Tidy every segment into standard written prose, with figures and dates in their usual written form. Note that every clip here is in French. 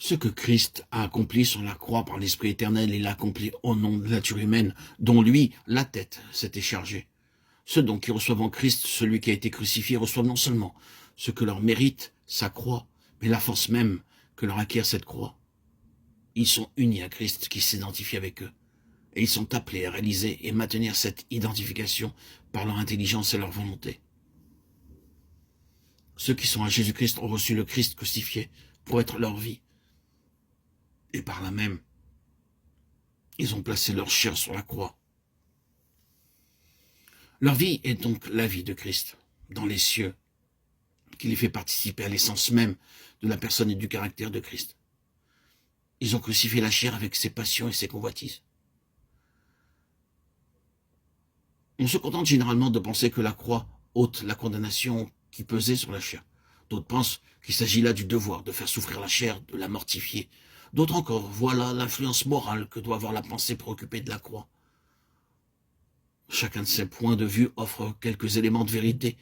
Ce que Christ a accompli sur la croix par l'Esprit éternel, il l'a accompli au nom de la nature humaine, dont lui, la tête, s'était chargée. Ceux donc qui reçoivent en Christ celui qui a été crucifié reçoivent non seulement ce que leur mérite, sa croix, mais la force même que leur acquiert cette croix. Ils sont unis à Christ qui s'identifie avec eux. Et ils sont appelés à réaliser et maintenir cette identification par leur intelligence et leur volonté. Ceux qui sont à Jésus-Christ ont reçu le Christ crucifié pour être leur vie. Et par là même, ils ont placé leur chair sur la croix. Leur vie est donc la vie de Christ, dans les cieux, qui les fait participer à l'essence même de la personne et du caractère de Christ. Ils ont crucifié la chair avec ses passions et ses convoitises. On se contente généralement de penser que la croix ôte la condamnation qui pesait sur la chair. D'autres pensent qu'il s'agit là du devoir de faire souffrir la chair, de la mortifier. D'autres encore, voilà l'influence morale que doit avoir la pensée préoccupée de la croix. Chacun de ces points de vue offre quelques éléments de vérité.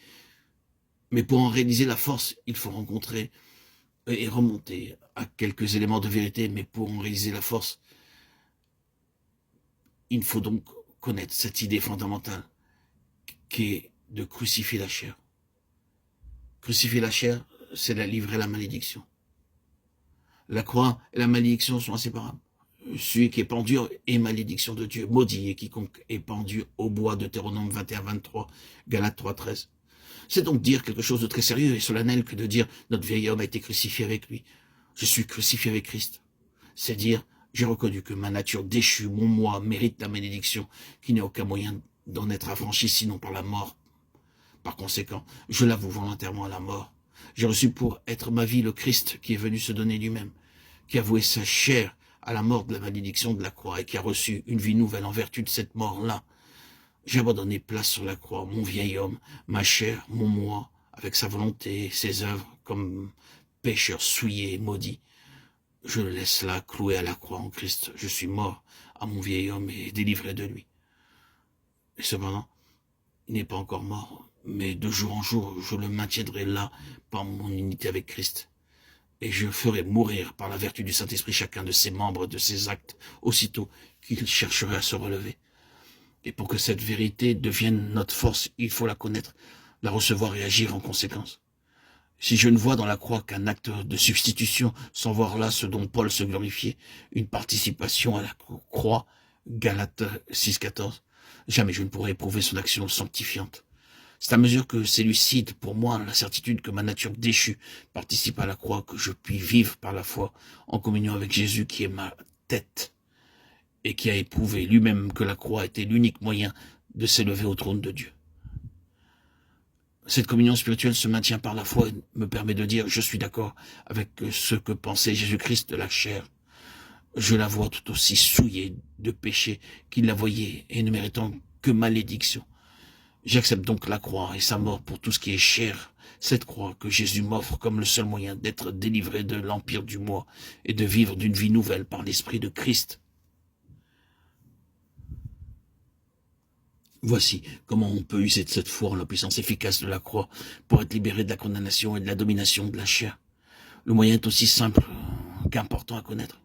Mais pour en réaliser la force, il faut rencontrer et remonter à quelques éléments de vérité. Mais pour en réaliser la force, il faut donc connaître cette idée fondamentale qui est de crucifier la chair. Crucifier la chair, c'est la livrer à la malédiction. La croix et la malédiction sont inséparables. Celui qui est pendu est malédiction de Dieu. Maudit est quiconque est pendu au bois, Deutéronome 21-23, Galates 3-13. C'est donc dire quelque chose de très sérieux et solennel que de dire notre vieil homme a été crucifié avec lui. Je suis crucifié avec Christ. C'est dire j'ai reconnu que ma nature déchue, mon moi, mérite la malédiction, qui n'a aucun moyen d'en être affranchi sinon par la mort. Par conséquent, je l'avoue volontairement à la mort. J'ai reçu pour être ma vie le Christ qui est venu se donner lui-même, qui a voué sa chair à la mort de la malédiction de la croix et qui a reçu une vie nouvelle en vertu de cette mort-là. J'ai abandonné place sur la croix, mon vieil homme, ma chair, mon moi, avec sa volonté, ses œuvres, comme pécheur souillé et maudit. Je le laisse là, cloué à la croix en Christ. Je suis mort à mon vieil homme et délivré de lui. Et cependant, il n'est pas encore mort, mais de jour en jour, je le maintiendrai là par mon unité avec Christ. Et je ferai mourir par la vertu du Saint-Esprit chacun de ses membres, de ses actes, aussitôt qu'il chercherait à se relever. Et pour que cette vérité devienne notre force, il faut la connaître, la recevoir et agir en conséquence. Si je ne vois dans la croix qu'un acte de substitution, sans voir là ce dont Paul se glorifiait, une participation à la croix, Galates 6-14, jamais je ne pourrai éprouver son action sanctifiante. C'est à mesure que s'élucide pour moi la certitude que ma nature déchue participe à la croix que je puis vivre par la foi en communion avec Jésus qui est ma tête et qui a éprouvé lui-même que la croix était l'unique moyen de s'élever au trône de Dieu. Cette communion spirituelle se maintient par la foi et me permet de dire je suis d'accord avec ce que pensait Jésus-Christ de la chair. Je la vois tout aussi souillée de péché qu'il la voyait et ne méritant que malédiction. J'accepte donc la croix et sa mort pour tout ce qui est cher, cette croix que Jésus m'offre comme le seul moyen d'être délivré de l'empire du moi et de vivre d'une vie nouvelle par l'Esprit de Christ. Voici comment on peut user de cette foi en la puissance efficace de la croix pour être libéré de la condamnation et de la domination de la chair. Le moyen est aussi simple qu'important à connaître.